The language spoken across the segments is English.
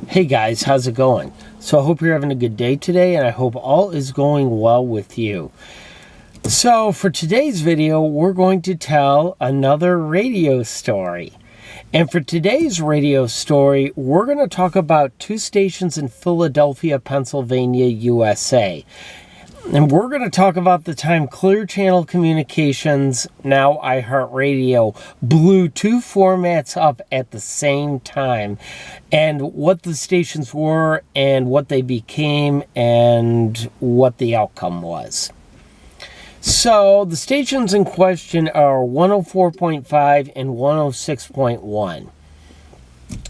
Hey guys, how's it going? So I hope you're having a good day today, and I hope all is going well with you. So for today's video, we're going to tell another radio story. And for today's radio story, we're going to talk about two stations in Philadelphia, Pennsylvania, USA. And we're going to talk about the time Clear Channel Communications, now iHeartRadio, blew two formats up at the same time, and what the stations were and what they became and what the outcome was. So the stations in question are 104.5 and 106.1.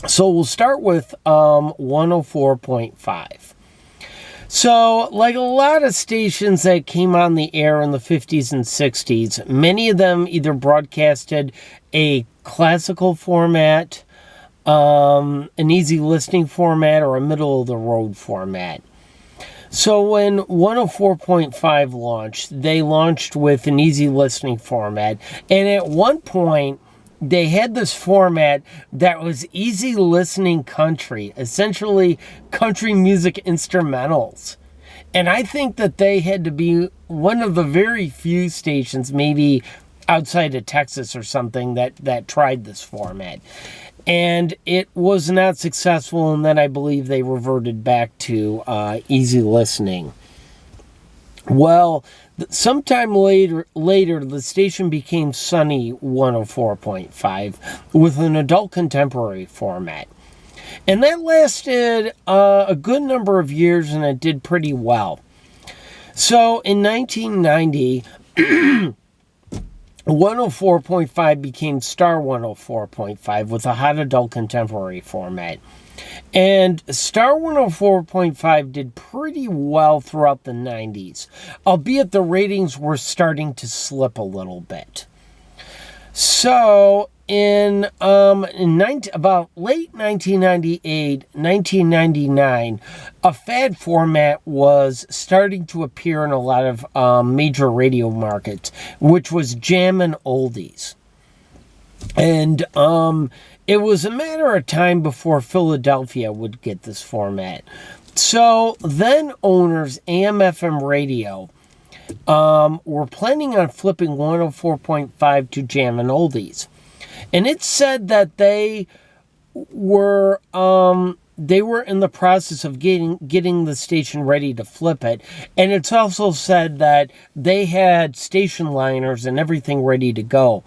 So we'll start with 104.5. So, like a lot of stations that came on the air in the 50s and 60s, many of them either broadcasted a classical format, an easy listening format, or a middle-of-the-road format. So when 104.5 launched, they launched with an easy listening format, and at one point, they had this format that was easy listening country, essentially country music instrumentals. And I think that they had to be one of the very few stations, maybe outside of Texas or something, that tried this format. And it was not successful, and then I believe they reverted back to easy listening. Well, sometime later, the station became Sunny 104.5 with an adult contemporary format. And that lasted a good number of years, and it did pretty well. So in 1990, 104.5 became Star 104.5 with a hot adult contemporary format. And Star 104.5 did pretty well throughout the 90s, albeit the ratings were starting to slip a little bit. So in about late 1998, 1999, a fad format was starting to appear in a lot of major radio markets, which was jammin' oldies. And it was a matter of time before Philadelphia would get this format. So then owners AM/FM radio were planning on flipping 104.5 to jammin' oldies. And it said that they were in the process of getting the station ready to flip it. And it's also said that they had station liners and everything ready to go.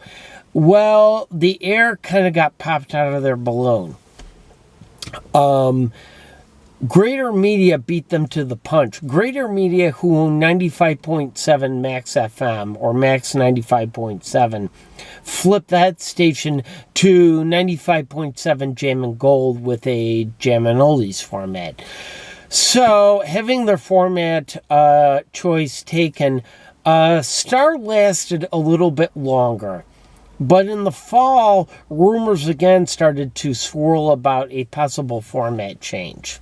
Well, the air kind of got popped out of their balloon. Greater Media beat them to the punch. Greater Media, who owned 95.7 Max FM, or Max 95.7, flipped that station to 95.7 Jammin' Gold with a Jammin' Oldies format. So, having their format choice taken, Star lasted a little bit longer. But in the fall, rumors again started to swirl about a possible format change.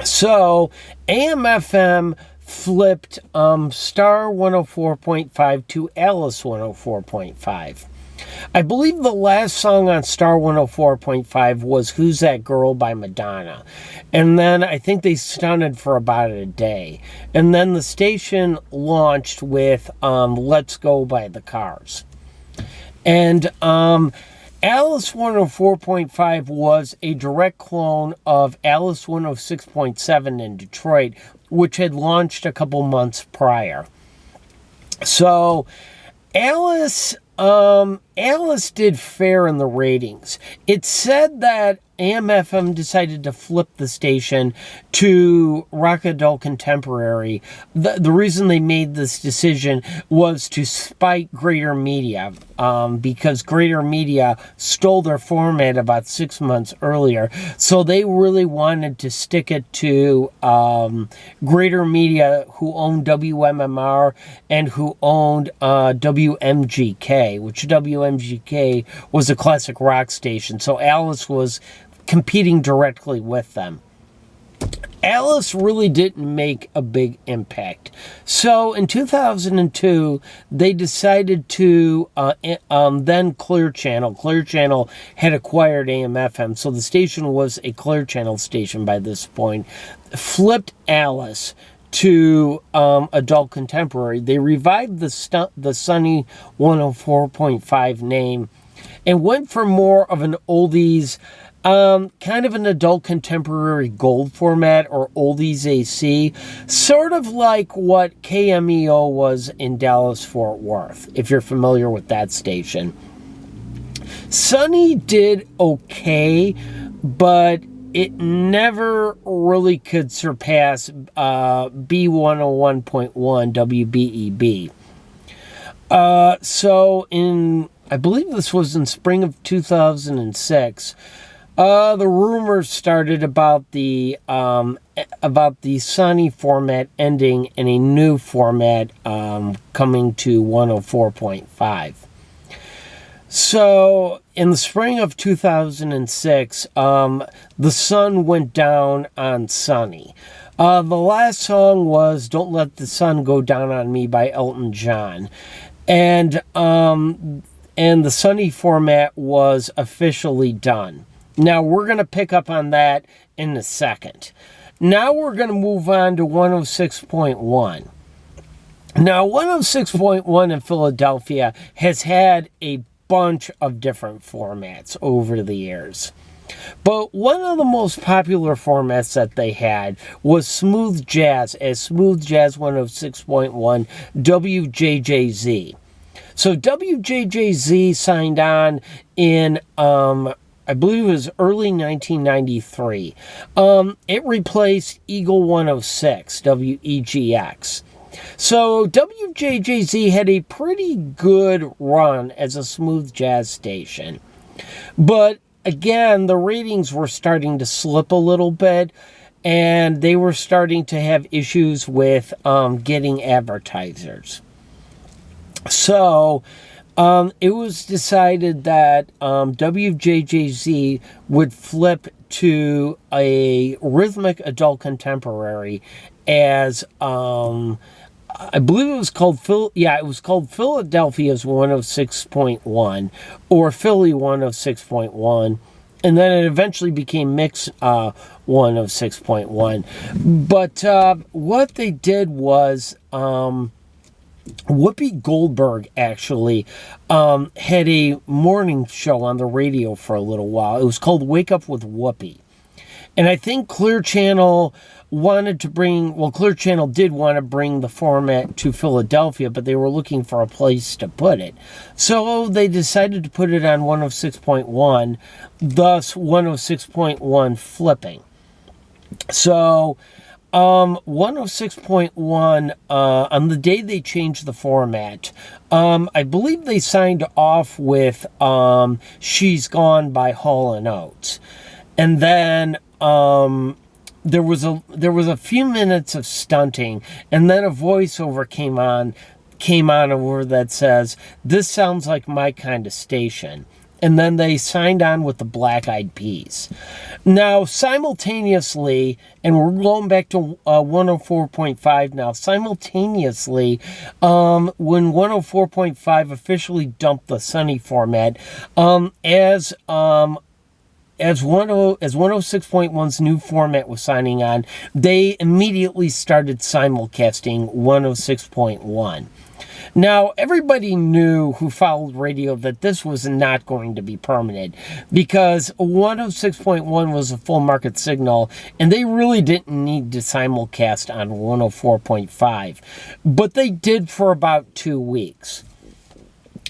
So, AM/FM flipped Star 104.5 to Alice 104.5. I believe the last song on Star 104.5 was Who's That Girl by Madonna. And then I think they stunted for about a day. And then the station launched with Let's Go by the Cars. And Alice 104.5 was a direct clone of Alice 106.7 in Detroit, which had launched a couple months prior. So Alice did fair in the ratings. It said that AM/FM decided to flip the station to Rock Adult Contemporary. The reason they made this decision was to spite Greater Media, because Greater Media stole their format about 6 months earlier. So they really wanted to stick it to Greater Media, who owned WMMR and who owned WMGK, which WMGK was a classic rock station. So Alice was competing directly with them. Alice really didn't make a big impact. So in 2002, they decided to, then Clear Channel. Clear Channel had acquired AM/FM, so the station was a Clear Channel station by this point. Flipped Alice to adult contemporary. They revived the Sunny 104.5 name and went for more of an oldies, kind of an adult contemporary gold format, or oldies AC, sort of like what KMEO was in Dallas Fort Worth, if you're familiar with that station. Sunny did okay, but it never really could surpass B101.1 WBEB. So I believe this was in spring of 2006, the rumors started about the Sunny format ending and a new format coming to 104.5. So in the spring of 2006, the sun went down on Sunny. The last song was "Don't Let the Sun Go Down on Me" by Elton John, and the Sunny format was officially done. Now we're going to pick up on that in a second. Now we're going to move on to 106.1. Now 106.1 in Philadelphia has had a bunch of different formats over the years. But one of the most popular formats that they had was Smooth Jazz, as Smooth Jazz 106.1 WJJZ. So WJJZ signed on in, I believe it was early 1993. It replaced Eagle 106, WEGX. So WJJZ had a pretty good run as a smooth jazz station. But again, the ratings were starting to slip a little bit, and they were starting to have issues with getting advertisers. So it was decided that WJJZ would flip to a rhythmic adult contemporary as I believe it was called Philadelphia's 106.1 or Philly 106.1, and then it eventually became Mix 106.1. But what they did was Whoopi Goldberg actually had a morning show on the radio for a little while. It was called Wake Up with Whoopi. And I think Clear Channel Clear Channel did want to bring the format to Philadelphia, but they were looking for a place to put it. So they decided to put it on 106.1, thus 106.1 flipping. So 106.1, on the day they changed the format, I believe they signed off with She's Gone by Hall & Oates. And then there was a few minutes of stunting, and then a voiceover came on over that says, "This sounds like my kind of station." And then they signed on with the Black Eyed Peas. Now, simultaneously, and we're going back to 104.5 now, simultaneously, when 104.5 officially dumped the Sunny format, as 106.1's new format was signing on, they immediately started simulcasting 106.1. Now, everybody knew who followed radio that this was not going to be permanent, because 106.1 was a full market signal, and they really didn't need to simulcast on 104.5. But they did for about 2 weeks.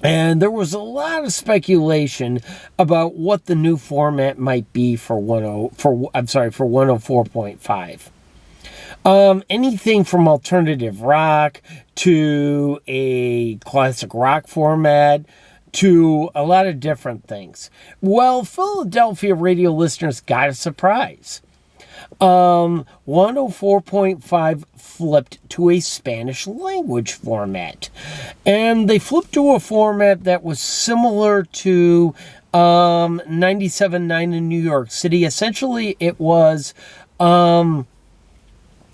And there was a lot of speculation about what the new format might be for 104.5. Anything from alternative rock to a classic rock format to a lot of different things. Well, Philadelphia radio listeners got a surprise. 104.5 flipped to a Spanish language format. And they flipped to a format that was similar to 97.9 in New York City. Essentially, it was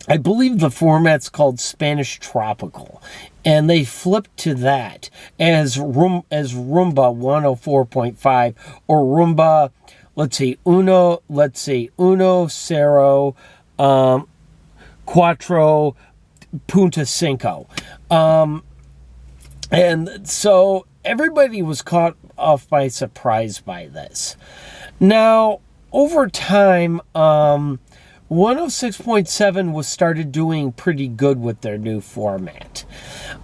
I believe the format's called Spanish Tropical, and they flipped to that as Rumba 104.5 or Rumba, uno cero cuatro punto cinco. And so everybody was caught off by surprise by this. Now, over time, 106.7 was started doing pretty good with their new format.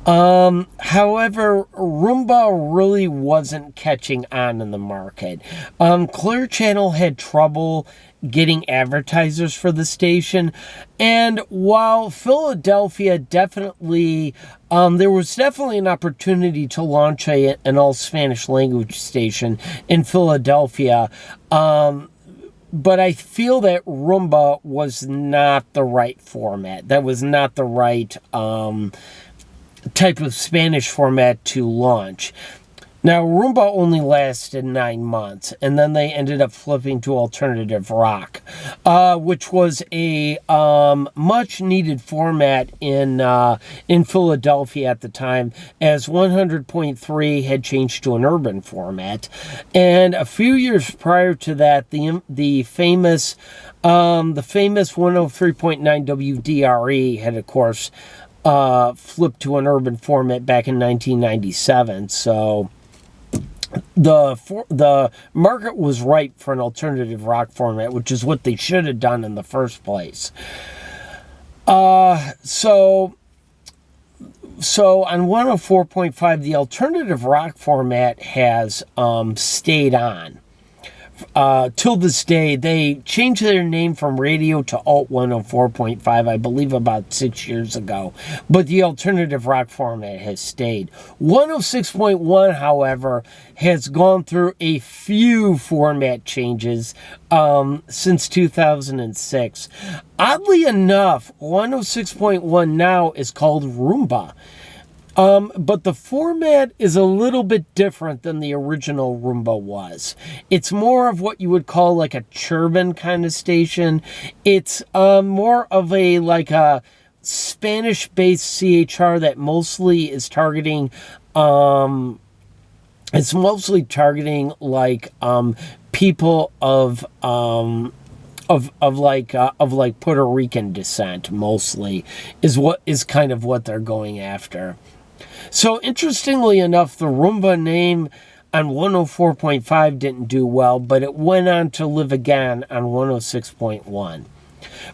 However, Rumba really wasn't catching on in the market. Clear Channel had trouble getting advertisers for the station, and while Philadelphia definitely there was definitely an opportunity to launch an all Spanish language station in Philadelphia, but I feel that Rumba was not the right format. That was not the right type of Spanish format to launch. Now, Rumba only lasted 9 months, and then they ended up flipping to alternative rock, which was a much-needed format in Philadelphia at the time, as 100.3 had changed to an urban format. And a few years prior to that, the famous 103.9 WDRE had, of course, flipped to an urban format back in 1997. So the market was ripe for an alternative rock format, which is what they should have done in the first place. So on 104.5, the alternative rock format has stayed on. Till this day. They changed their name from radio to Alt 104.5, I believe about 6 years ago. But the alternative rock format has stayed. 106.1, however, has gone through a few format changes since 2006. Oddly enough, 106.1 now is called Rumba. But the format is a little bit different than the original Rumba was. It's more of what you would call like a Churban kind of station. It's more of a Spanish-based CHR that mostly is targeting. It's mostly targeting people of Puerto Rican descent. Mostly is kind of what they're going after. So interestingly enough, the Rumba name on 104.5 didn't do well, but it went on to live again on 106.1.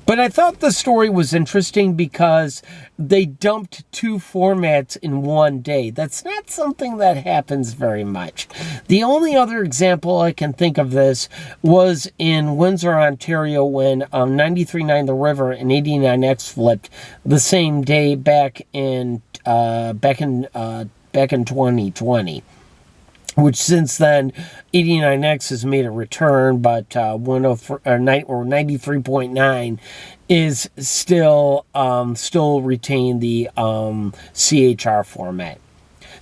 But I thought the story was interesting because they dumped 2 formats in one day. That's not something that happens very much. The only other example I can think of this was in Windsor, Ontario, when 93.9 The River and 89X flipped the same day back in 2020. Which since then, 89X has made a return, but 93.9 is still retain the CHR format.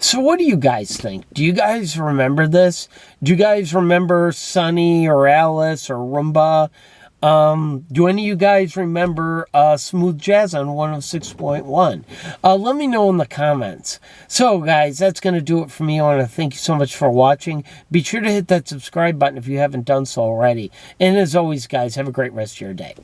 So what do you guys think? Do you guys remember this? Do you guys remember Sunny or Alice or Rumba? Do any of you guys remember Smooth Jazz on 106.1? Let me know in the comments. So, guys, that's going to do it for me. I want to thank you so much for watching. Be sure to hit that subscribe button if you haven't done so already. And as always, guys, have a great rest of your day.